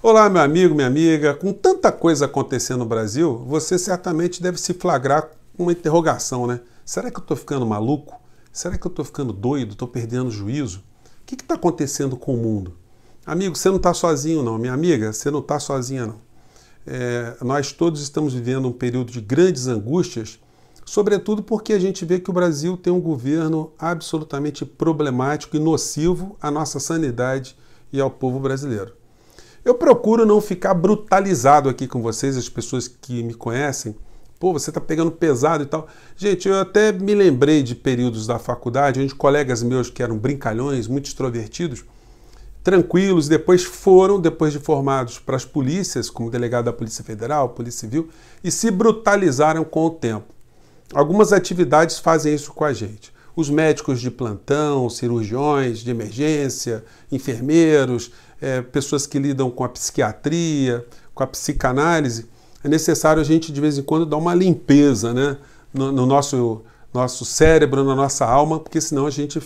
Olá, meu amigo, minha amiga. Com tanta coisa acontecendo no Brasil, você certamente deve se flagrar com uma interrogação, né? Será que eu estou ficando maluco? Será que eu estou ficando doido? Estou perdendo o juízo? O que está acontecendo com o mundo? Amigo, você não está sozinho não. Minha amiga, você não está sozinha não. Nós todos estamos vivendo um período de grandes angústias, sobretudo porque a gente vê que o Brasil tem um governo absolutamente problemático e nocivo à nossa sanidade e ao povo brasileiro. Eu procuro não ficar brutalizado aqui com vocês, as pessoas que me conhecem. Pô, você tá pegando pesado e tal. Gente, eu até me lembrei de períodos da faculdade, onde colegas meus que eram brincalhões, muito extrovertidos, tranquilos, depois de formados, para as polícias, como delegado da Polícia Federal, Polícia Civil, e se brutalizaram com o tempo. Algumas atividades fazem isso com a gente. Os médicos de plantão, cirurgiões de emergência, enfermeiros, pessoas que lidam com a psiquiatria, com a psicanálise, é necessário a gente de vez em quando dar uma limpeza, né, no nosso cérebro, na nossa alma, porque senão a gente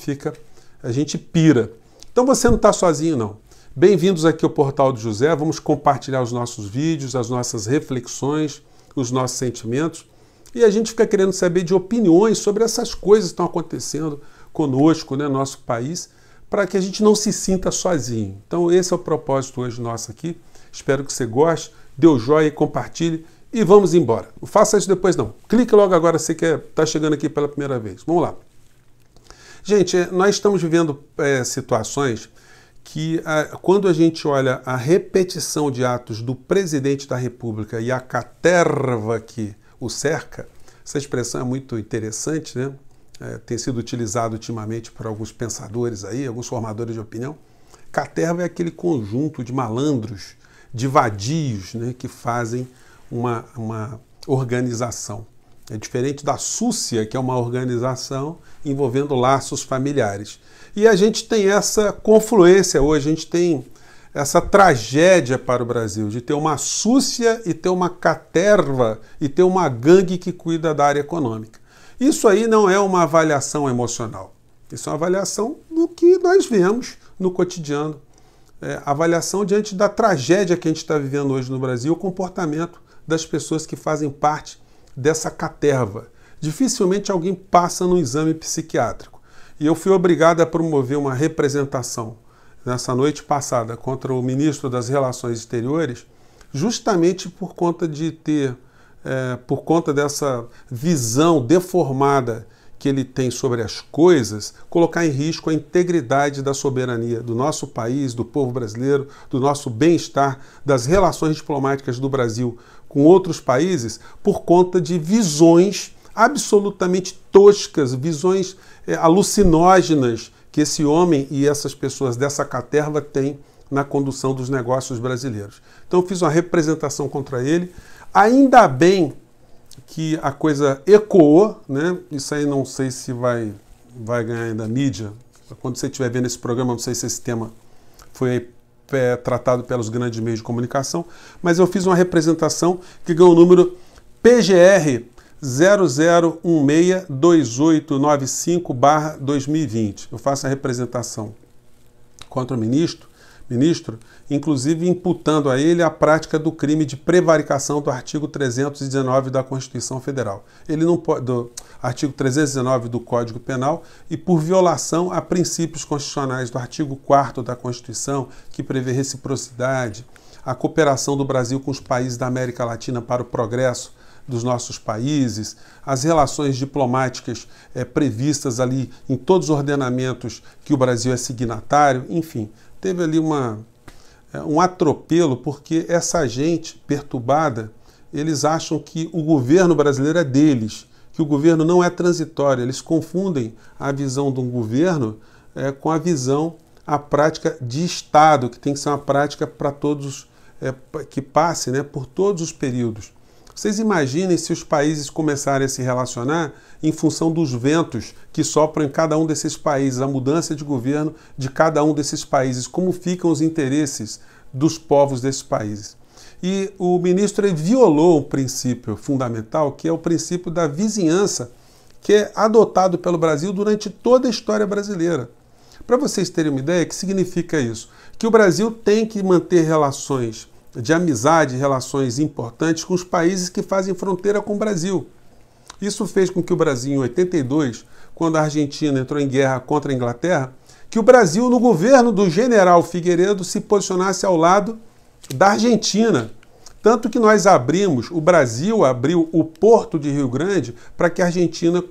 pira. Então você não está sozinho não. Bem-vindos aqui ao Portal do José, vamos compartilhar os nossos vídeos, as nossas reflexões, os nossos sentimentos, e a gente fica querendo saber de opiniões sobre essas coisas que estão acontecendo conosco, né, no nosso país, para que a gente não se sinta sozinho. Então esse é o propósito hoje nosso aqui. Espero que você goste, dê o joinha e compartilhe e vamos embora. Não faça isso depois não. Clique logo agora se você está chegando aqui pela primeira vez. Vamos lá. Gente, nós estamos vivendo situações que quando a gente olha a repetição de atos do presidente da República e a caterva que o cerca, essa expressão é muito interessante, né? Tem sido utilizado ultimamente por alguns pensadores aí, alguns formadores de opinião. Caterva é aquele conjunto de malandros, de vadios, né, que fazem uma organização. É diferente da súcia, que é uma organização envolvendo laços familiares. E a gente tem essa confluência hoje, a gente tem essa tragédia para o Brasil, de ter uma súcia e ter uma caterva e ter uma gangue que cuida da área econômica. Isso aí não é uma avaliação emocional. Isso é uma avaliação do que nós vemos no cotidiano. Avaliação diante da tragédia que a gente está vivendo hoje no Brasil, o comportamento das pessoas que fazem parte dessa caterva. Dificilmente alguém passa no exame psiquiátrico. E eu fui obrigado a promover uma representação nessa noite passada contra o ministro das Relações Exteriores, justamente por conta de ter, por conta dessa visão deformada que ele tem sobre as coisas, colocar em risco a integridade da soberania do nosso país, do povo brasileiro, do nosso bem-estar, das relações diplomáticas do Brasil com outros países, por conta de visões absolutamente toscas, visões alucinógenas que esse homem e essas pessoas dessa caterva têm na condução dos negócios brasileiros. Então eu fiz uma representação contra ele. Ainda bem que a coisa ecoou, né? Isso aí não sei se vai ganhar ainda mídia. Quando você estiver vendo esse programa, não sei se esse tema foi tratado pelos grandes meios de comunicação, mas eu fiz uma representação que ganhou o número PGR 00162895/2020. Eu faço a representação contra o ministro, inclusive imputando a ele a prática do crime de prevaricação do artigo 319 da Constituição Federal. Ele não pode, do artigo 319 do Código Penal, e por violação a princípios constitucionais do artigo 4º da Constituição, que prevê reciprocidade, a cooperação do Brasil com os países da América Latina para o progresso dos nossos países, as relações diplomáticas previstas ali em todos os ordenamentos que o Brasil é signatário, enfim, teve ali um atropelo, porque essa gente perturbada, eles acham que o governo brasileiro é deles, que o governo não é transitório, eles confundem a visão de um governo com a visão, a prática de Estado, que tem que ser uma prática para todos, que passe, né, por todos os períodos. Vocês imaginem se os países começarem a se relacionar em função dos ventos que sopram em cada um desses países, a mudança de governo de cada um desses países, como ficam os interesses dos povos desses países. E o ministro violou um princípio fundamental, que é o princípio da vizinhança, que é adotado pelo Brasil durante toda a história brasileira. Para vocês terem uma ideia, o que significa isso? Que o Brasil tem que manter relações de amizade, relações importantes com os países que fazem fronteira com o Brasil. Isso fez com que o Brasil, em 82, quando a Argentina entrou em guerra contra a Inglaterra, que o Brasil, no governo do general Figueiredo, se posicionasse ao lado da Argentina. Tanto que nós o Brasil abriu o Porto de Rio Grande para que a Argentina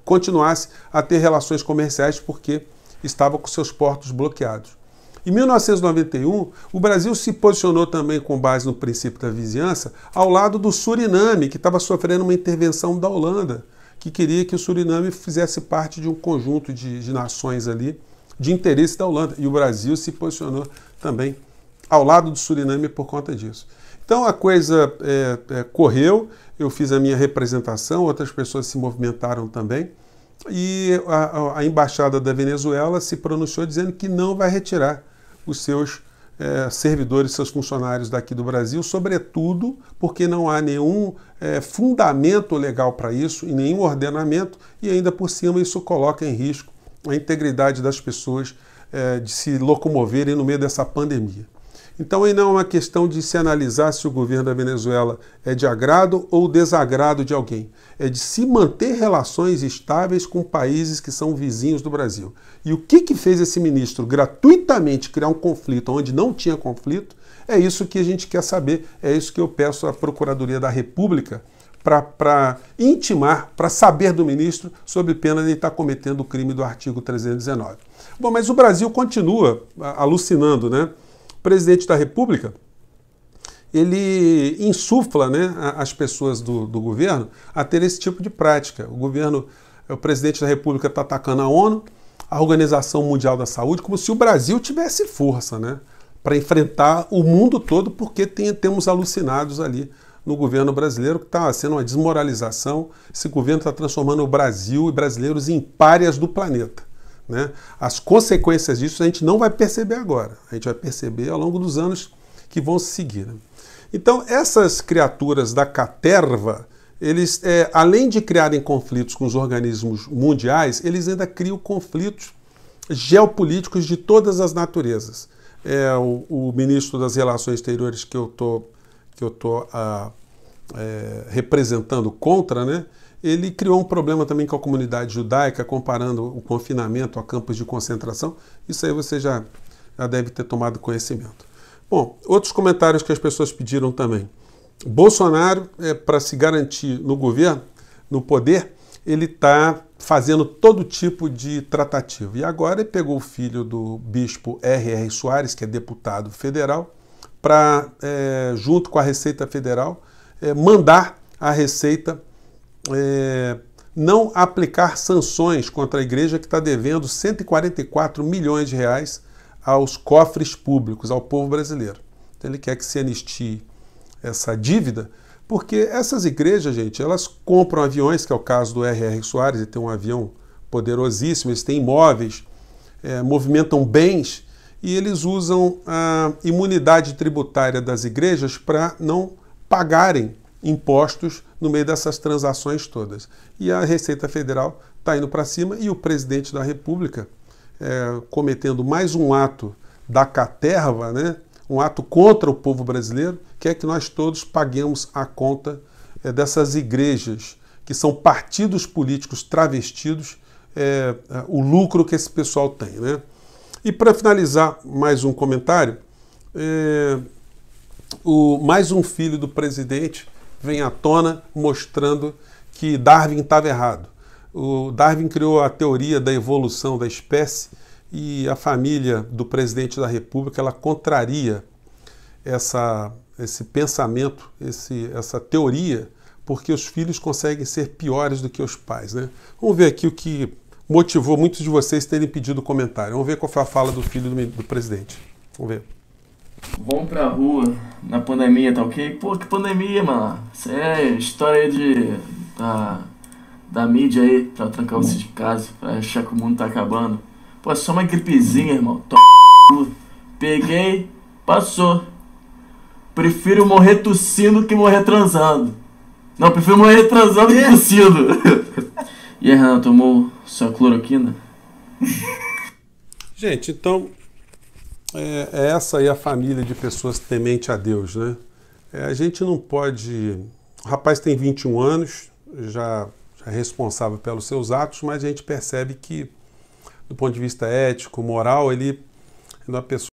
continuasse a ter relações comerciais, porque estava com seus portos bloqueados. Em 1991, o Brasil se posicionou também com base no princípio da vizinhança ao lado do Suriname, que estava sofrendo uma intervenção da Holanda, que queria que o Suriname fizesse parte de um conjunto de nações ali de interesse da Holanda. E o Brasil se posicionou também ao lado do Suriname por conta disso. Então a coisa correu, eu fiz a minha representação, outras pessoas se movimentaram também, e a Embaixada da Venezuela se pronunciou dizendo que não vai retirar os seus servidores, seus funcionários daqui do Brasil, sobretudo porque não há nenhum fundamento legal para isso e nenhum ordenamento, e ainda por cima isso coloca em risco a integridade das pessoas de se locomoverem no meio dessa pandemia. Então aí não é uma questão de se analisar se o governo da Venezuela é de agrado ou desagrado de alguém. É de se manter relações estáveis com países que são vizinhos do Brasil. E o que fez esse ministro gratuitamente criar um conflito onde não tinha conflito? É isso que a gente quer saber, é isso que eu peço à Procuradoria da República para intimar, para saber do ministro, sob pena de ele estar cometendo o crime do artigo 319. Bom, mas o Brasil continua alucinando, né? O presidente da República, ele insufla, né, as pessoas do governo a ter esse tipo de prática. O presidente da República está atacando a ONU, a Organização Mundial da Saúde, como se o Brasil tivesse força, né, para enfrentar o mundo todo, porque temos alucinados ali no governo brasileiro, que está sendo uma desmoralização. Esse governo está transformando o Brasil e brasileiros em párias do planeta. Né? As consequências disso a gente não vai perceber agora, a gente vai perceber ao longo dos anos que vão se seguir. Né? Então, essas criaturas da caterva, eles, além de criarem conflitos com os organismos mundiais, eles ainda criam conflitos geopolíticos de todas as naturezas. O ministro das Relações Exteriores que eu tô representando contra, né? Ele criou um problema também com a comunidade judaica, comparando o confinamento a campos de concentração. Isso aí você já deve ter tomado conhecimento. Bom, outros comentários que as pessoas pediram também. Bolsonaro, para se garantir no governo, no poder, ele está fazendo todo tipo de tratativa. E agora ele pegou o filho do bispo R.R. Soares, que é deputado federal, para, junto com a Receita Federal, mandar a Receita não aplicar sanções contra a igreja que está devendo 144 milhões de reais aos cofres públicos, ao povo brasileiro. Então ele quer que se anistie essa dívida, porque essas igrejas, gente, elas compram aviões, que é o caso do R.R. Soares, ele tem um avião poderosíssimo, eles têm imóveis, movimentam bens, e eles usam a imunidade tributária das igrejas para não pagarem impostos no meio dessas transações todas. E a Receita Federal está indo para cima, e o presidente da República, cometendo mais um ato da caterva, né? Um ato contra o povo brasileiro, quer que nós todos paguemos a conta dessas igrejas, que são partidos políticos travestidos, o lucro que esse pessoal tem. Né? E para finalizar, mais um comentário, mais um filho do presidente vem à tona mostrando que Darwin estava errado. O Darwin criou a teoria da evolução da espécie, e a família do presidente da República ela contraria esse pensamento, essa teoria, porque os filhos conseguem ser piores do que os pais. Né? Vamos ver aqui o que motivou muitos de vocês terem pedido comentário. Vamos ver qual foi a fala do filho do presidente. Vamos ver. Vamos pra rua na pandemia, tá ok? Pô, que pandemia, mano. Isso é história aí da mídia aí, pra trancar você de casa, pra achar que o mundo tá acabando. Pô, é só uma gripezinha, irmão. Peguei, passou. Prefiro morrer tossindo que morrer transando. Não, prefiro morrer transando que tossindo. E aí, Renan, tomou sua cloroquina? Gente, então, é essa aí a família de pessoas temente a Deus, né? A gente não pode... O rapaz tem 21 anos, já é responsável pelos seus atos, mas a gente percebe que, do ponto de vista ético, moral, ele é uma pessoa